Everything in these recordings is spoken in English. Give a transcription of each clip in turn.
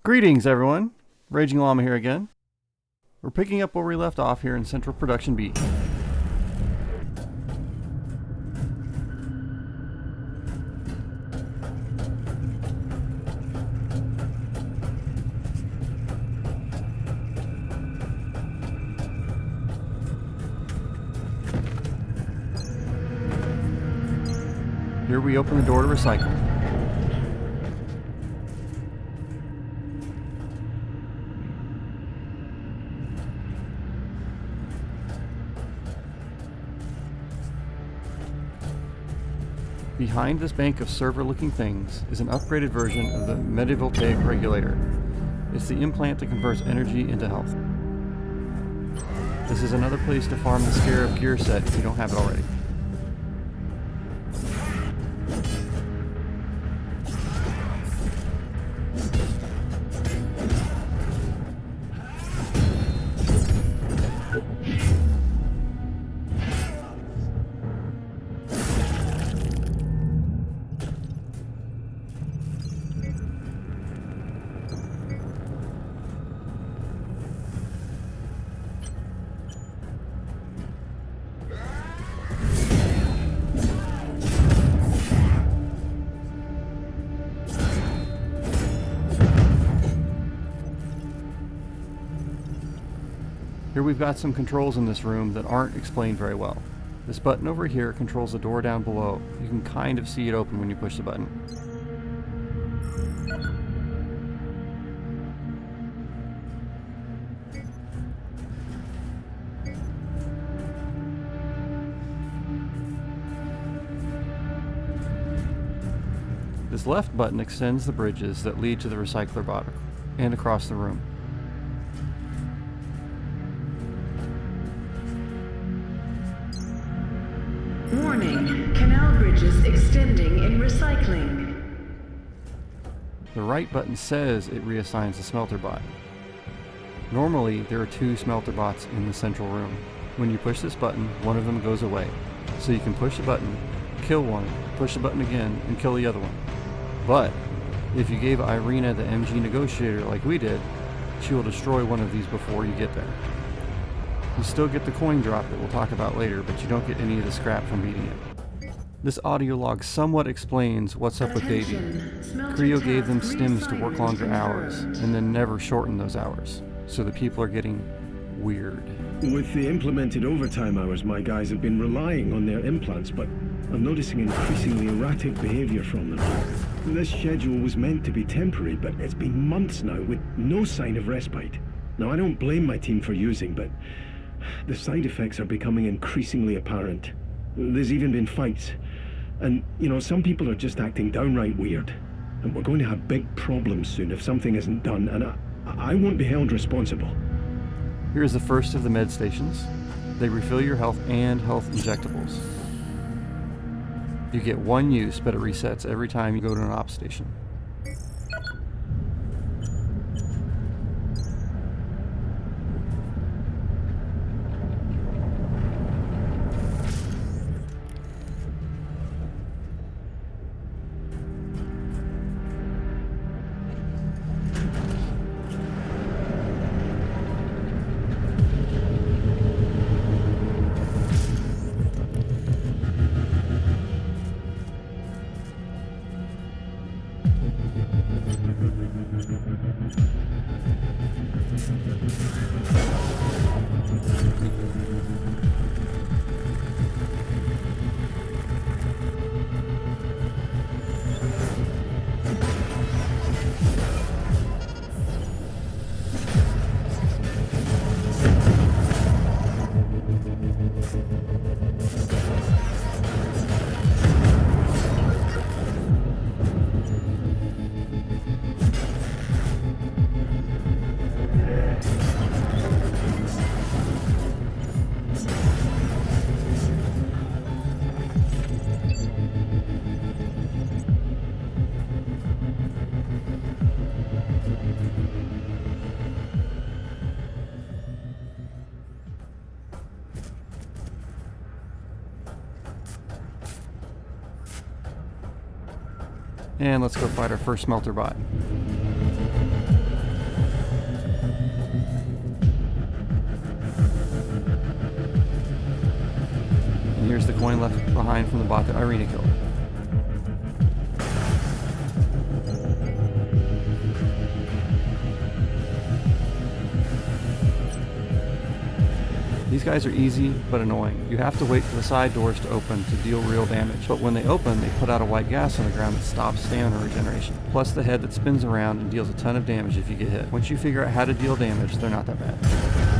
Greetings, everyone. Raging Llama here again. We're picking up where we left off here in Central Production B. Here we open the door to recycle. Behind this bank of server-looking things is an upgraded version of the Medivoltaic regulator. It's the implant that converts energy into health. This is another place to farm the Scarab gear set if you don't have it already. Here we've got some controls in this room that aren't explained very well. This button over here controls the door down below. You can kind of see it open when you push the button. This left button extends the bridges that lead to the recycler bottom and across the room. Warning, canal bridges extending in recycling. The right button says it reassigns the smelter bot. Normally, there are two smelter bots in the central room. When you push this button, one of them goes away. So you can push the button, kill one, push the button again, and kill the other one. But, if you gave Irina the MG Negotiator like we did, she will destroy one of these before you get there. You still get the coin drop that we'll talk about later, but you don't get any of the scrap from beating it. This audio log somewhat explains what's up with Baby. Creo gave them stims to work longer hours, and then never shorten those hours, so the people are getting weird. With the implemented overtime hours, my guys have been relying on their implants, but I'm noticing increasingly erratic behavior from them. This schedule was meant to be temporary, but it's been months now with no sign of respite. Now, I don't blame my team for using, but the side effects are becoming increasingly apparent. There's even been fights. And, some people are just acting downright weird. And we're going to have big problems soon if something isn't done, and I won't be held responsible. Here's the first of the med stations. They refill your health and health injectables. You get one use, but it resets every time you go to an op station. And let's go fight our first smelter bot. here's the coin left behind from the bot that Irina killed. These guys are easy but annoying. You have to wait for the side doors to open to deal real damage, but when they open, they put out a white gas on the ground that stops stamina regeneration, plus the head that spins around and deals a ton of damage if you get hit. Once you figure out how to deal damage, they're not that bad.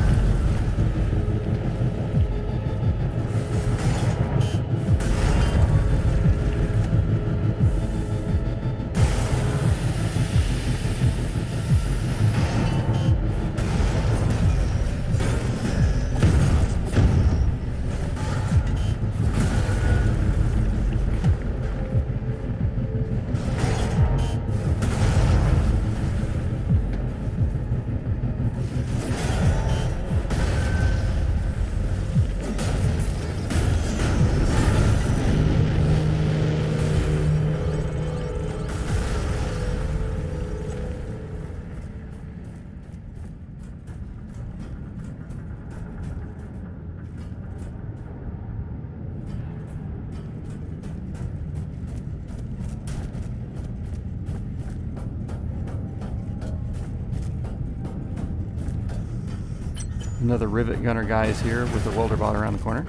Another rivet gunner guy is here with the welder bot around the corner.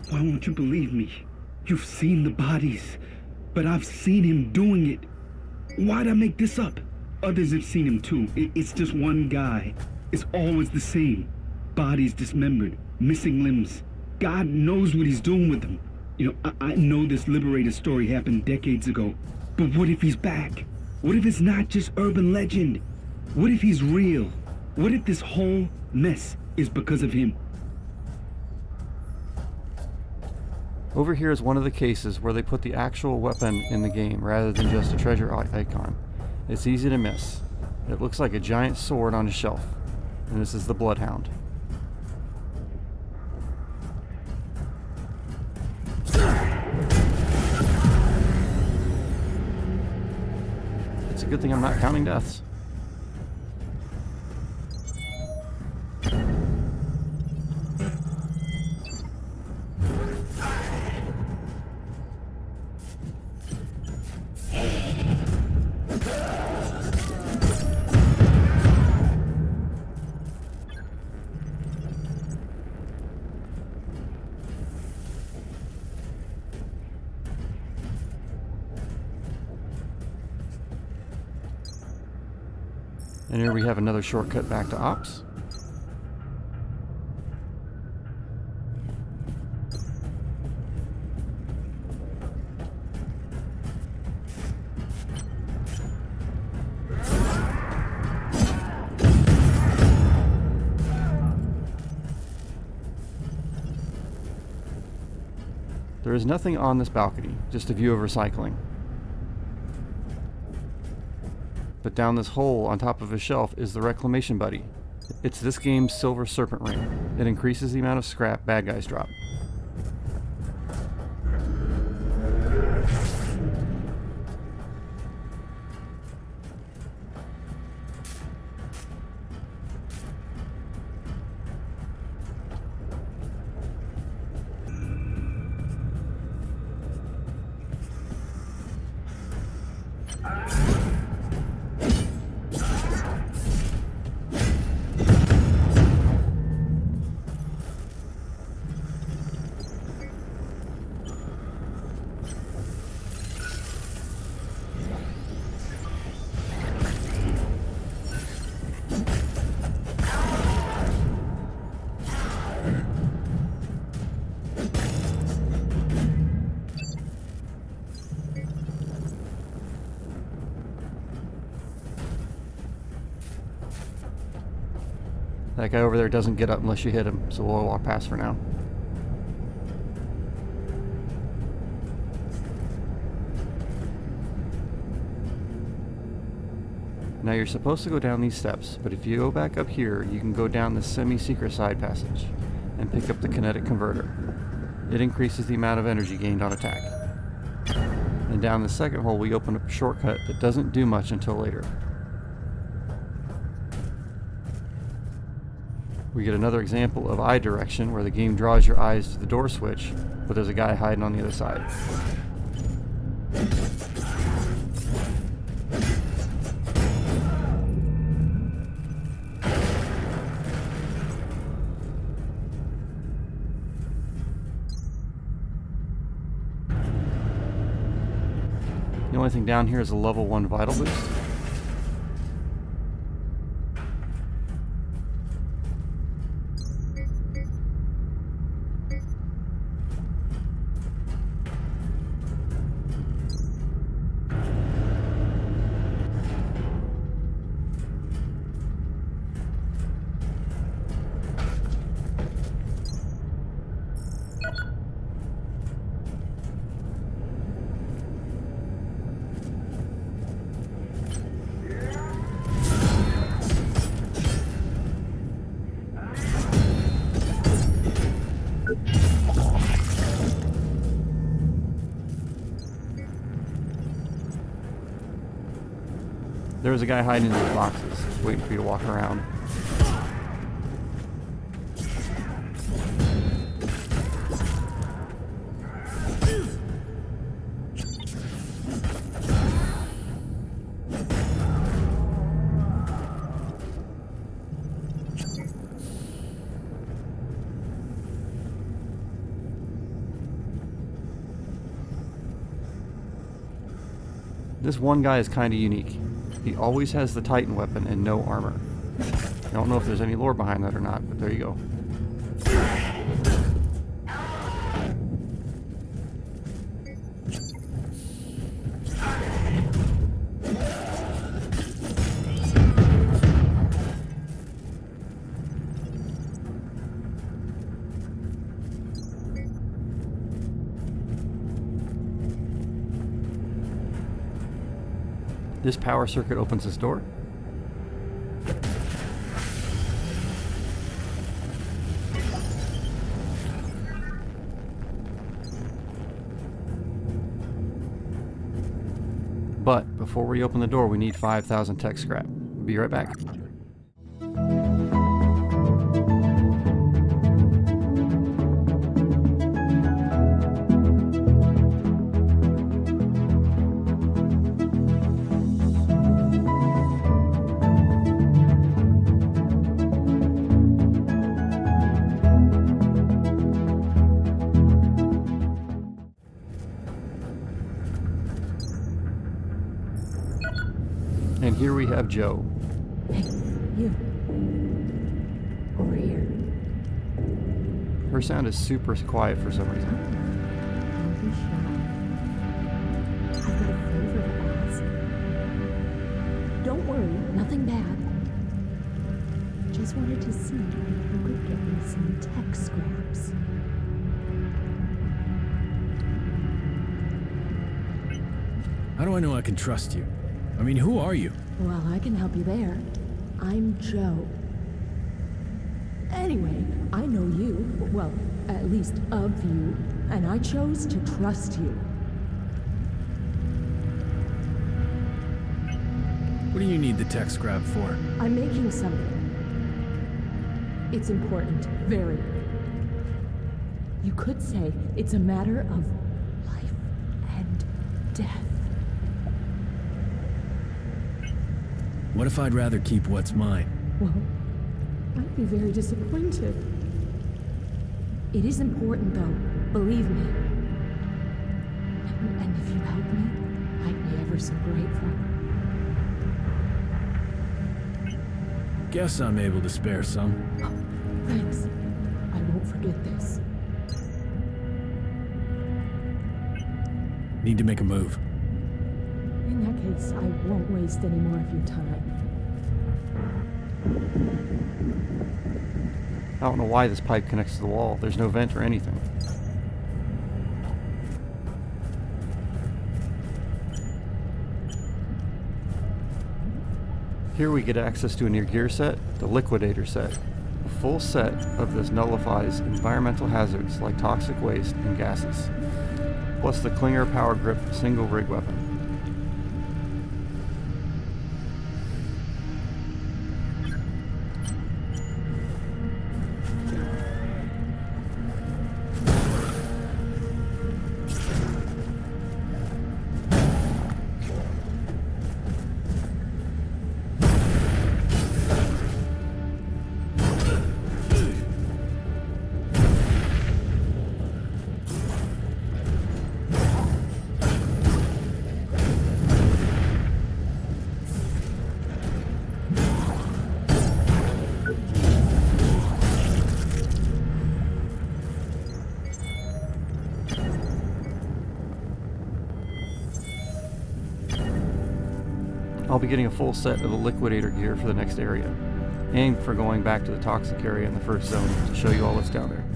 Why won't you believe me? You've seen the bodies, but I've seen him doing it. Why'd I make this up? Others have seen him too. It's just one guy. It's always the same. Bodies dismembered, missing limbs. God knows what he's doing with them. You know, I know this Liberator story happened decades ago, but what if he's back? What if it's not just urban legend? What if he's real? What if this whole mess is because of him? Over here is one of the cases where they put the actual weapon in the game rather than just a treasure icon. It's easy to miss. It looks like a giant sword on a shelf, and this is the Bloodhound. It's a good thing I'm not counting deaths. And here we have another shortcut back to Ops. There is nothing on this balcony, just a view of recycling. But down this hole on top of a shelf is the Reclamation Buddy. It's this game's silver serpent ring. It increases the amount of scrap bad guys drop. That guy over there doesn't get up unless you hit him, so we'll walk past for now. Now you're supposed to go down these steps, but if you go back up here, you can go down the semi-secret side passage and pick up the kinetic converter. It increases the amount of energy gained on attack. And down the second hole, we open up a shortcut that doesn't do much until later. We get another example of eye direction where the game draws your eyes to the door switch, but there's a guy hiding on the other side. The only thing down here is a level 1 vital boost. There was a guy hiding in these boxes, waiting for you to walk around. This one guy is kind of unique. He always has the Titan weapon and no armor. I don't know if there's any lore behind that or not, but there you go. This power circuit opens this door. But before we open the door, we need 5,000 tech scrap. Be right back. And here we have Joe. Hey, you. Over here. Her sound is super quiet for some reason. Don't be shy. I've got a favor to ask. Don't worry, nothing bad. Just wanted to see if you could get me some tech scraps. How do I know I can trust you? I mean, who are you? Well, I can help you there. I'm Joe. Anyway, I know you, well, at least of you, and I chose to trust you. What do you need the tech scrap for? I'm making something. It's important, very. You could say it's a matter of life and death. What if I'd rather keep what's mine? Well, I'd be very disappointed. It is important, though. Believe me. And if you help me, I'd be ever so grateful. Guess I'm able to spare some. Oh, thanks. I won't forget this. Need to make a move. In that case, I won't waste any more of your time. I don't know why this pipe connects to the wall. There's no vent or anything. Here we get access to a new gear set, the Liquidator set. A full set of this nullifies environmental hazards like toxic waste and gases, plus the Klinger Power Grip single rig weapon. I'll be getting a full set of the Liquidator gear for the next area, and for going back to the toxic area in the first zone to show you all what's down there.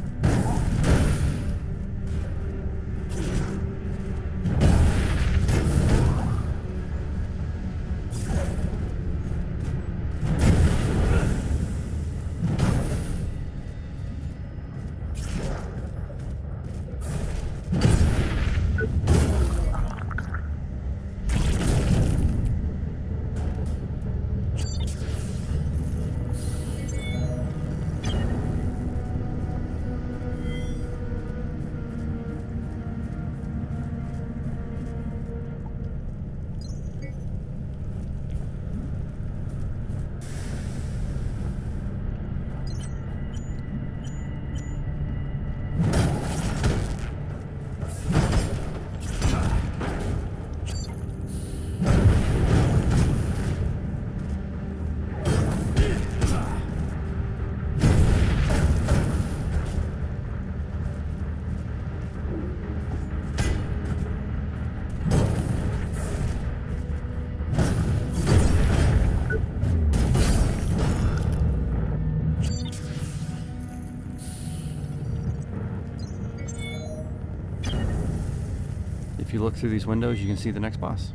If you look through these windows, you can see the next boss.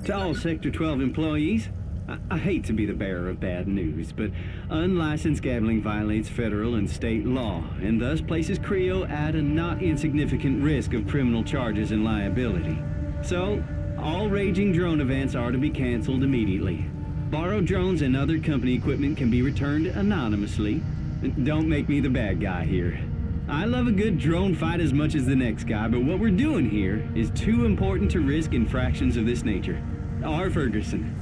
To all Sector 12 employees, I hate to be the bearer of bad news, but unlicensed gambling violates federal and state law, and thus places Creo at a not insignificant risk of criminal charges and liability. So, all raging drone events are to be canceled immediately. Borrowed drones and other company equipment can be returned anonymously. Don't make me the bad guy here. I love a good drone fight as much as the next guy, but what we're doing here is too important to risk infractions of this nature. R. Ferguson.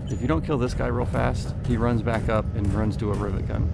If you don't kill this guy real fast, he runs back up and runs to a rivet gun.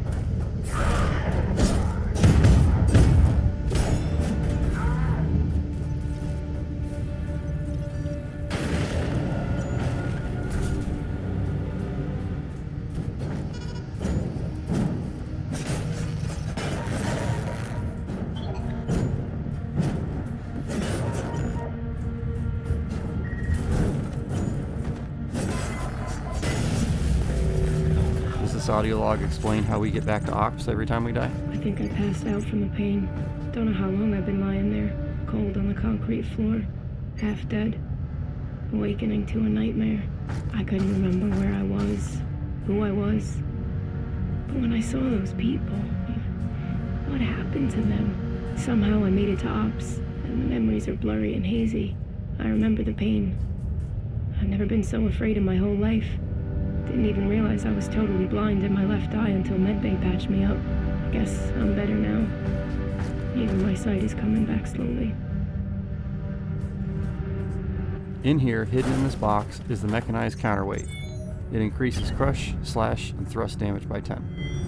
This audio log explain how we get back to Ops every time we die? I think I passed out from the pain. Don't know how long I've been lying there, cold on the concrete floor, half dead, awakening to a nightmare. I couldn't remember where I was, who I was. But when I saw those people, what happened to them? Somehow I made it to Ops, and the memories are blurry and hazy. I remember the pain. I've never been so afraid in my whole life. Didn't even realize I was totally blind in my left eye until medbay patched me up. I guess I'm better now. Even my sight is coming back slowly. In here, hidden in this box, is the mechanized counterweight. It increases crush, slash, and thrust damage by 10.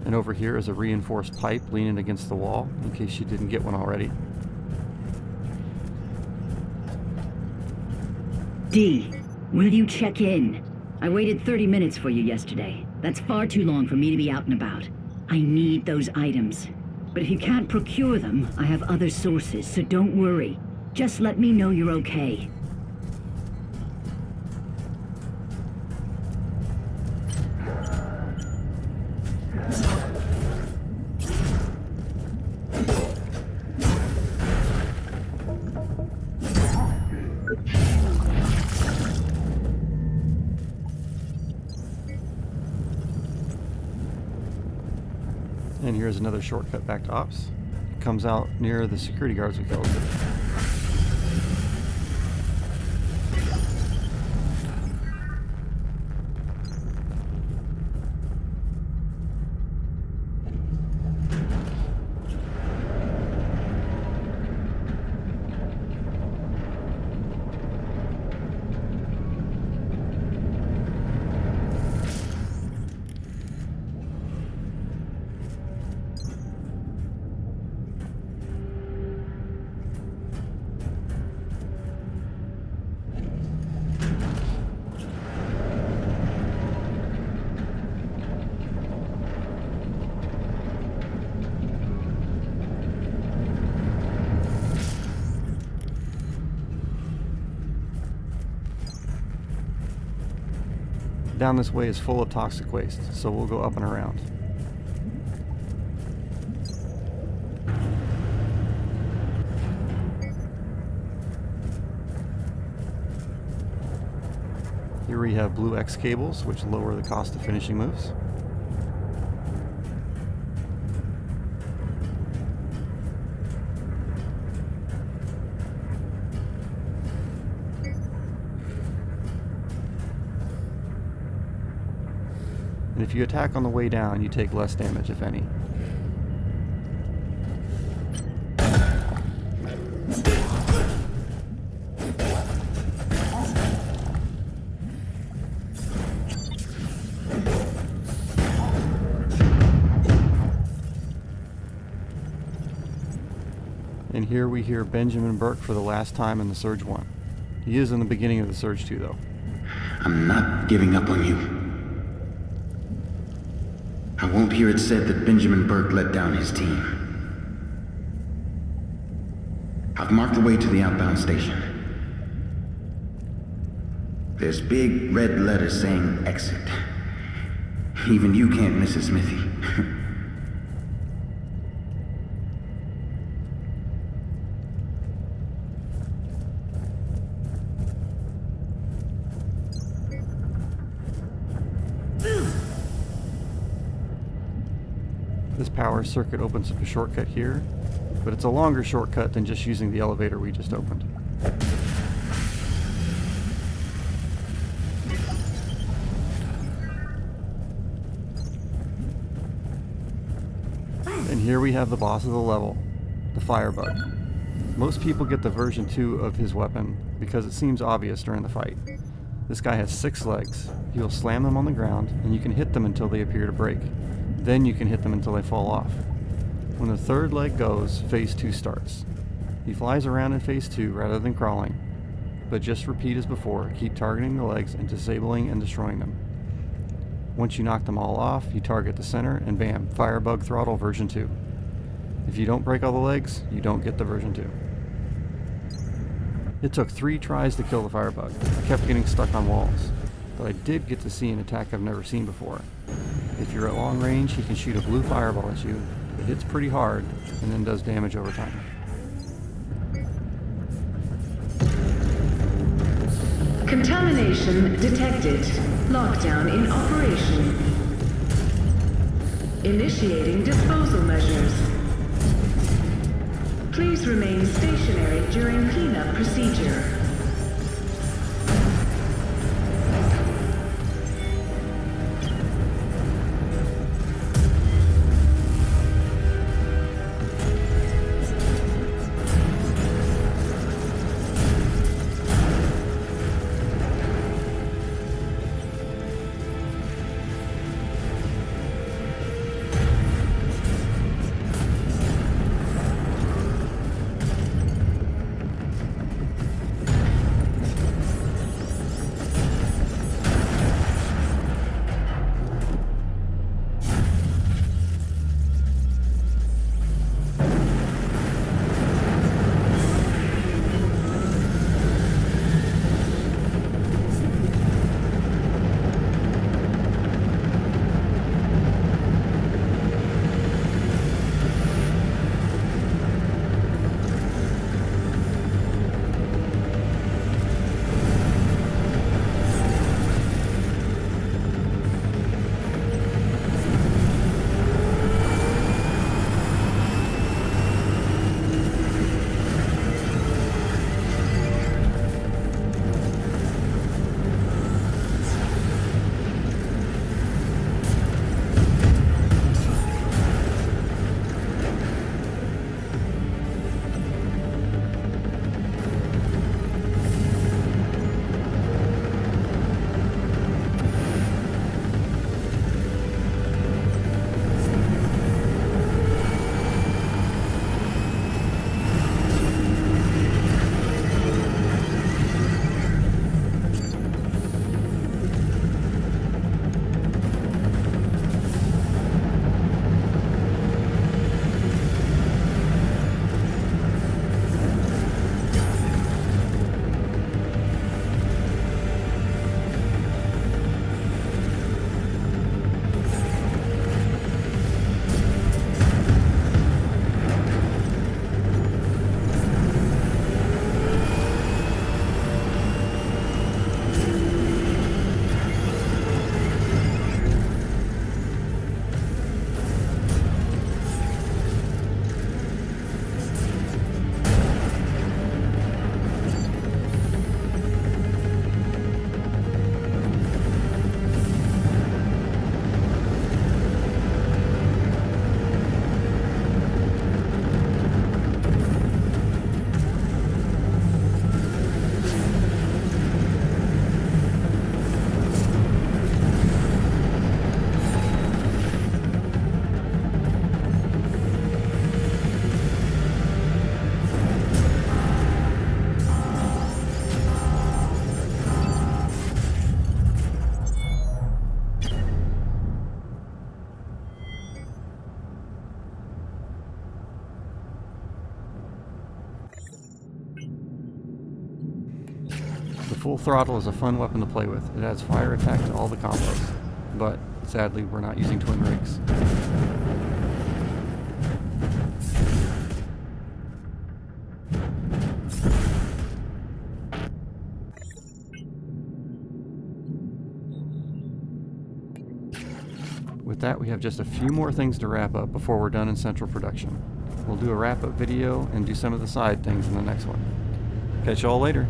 And over here is a reinforced pipe leaning against the wall, in case you didn't get one already. D, will you check in? I waited 30 minutes for you yesterday. That's far too long for me to be out and about. I need those items. But if you can't procure them, I have other sources, so don't worry. Just let me know you're okay. And here's another shortcut back to Ops. It comes out near the security guards we killed. Down this way is full of toxic waste, so we'll go up and around. Here we have blue X cables, which lower the cost of finishing moves. And if you attack on the way down, you take less damage, if any. And here we hear Benjamin Burke for the last time in the Surge 1. He is in the beginning of the Surge 2, though. I'm not giving up on you. I won't hear it said that Benjamin Burke let down his team. I've marked the way to the outbound station. There's big red letters saying exit. Even you can't miss a Smithy. This power circuit opens up a shortcut here, but it's a longer shortcut than just using the elevator we just opened. And here we have the boss of the level, the Firebug. Most people get the version 2 of his weapon because it seems obvious during the fight. This guy has 6 legs. You'll slam them on the ground, and you can hit them until they appear to break. Then you can hit them until they fall off. When the 3rd leg goes, phase 2 starts. He flies around in phase 2 rather than crawling, but just repeat as before, keep targeting the legs and disabling and destroying them. Once you knock them all off, you target the center, and bam, Firebug Throttle version 2. If you don't break all the legs, you don't get the version 2. It took 3 tries to kill the Firebug. I kept getting stuck on walls, but I did get to see an attack I've never seen before. If you're at long range, he can shoot a blue fireball at you. It hits pretty hard, and then does damage over time. Contamination detected. Lockdown in operation. Initiating disposal measures. Please remain stationary during cleanup procedure. Full throttle is a fun weapon to play with. It adds fire attack to all the combos, but sadly we're not using twin rigs. With that, we have just a few more things to wrap up before we're done in central production. We'll do a wrap-up video and do some of the side things in the next one. Catch y'all later.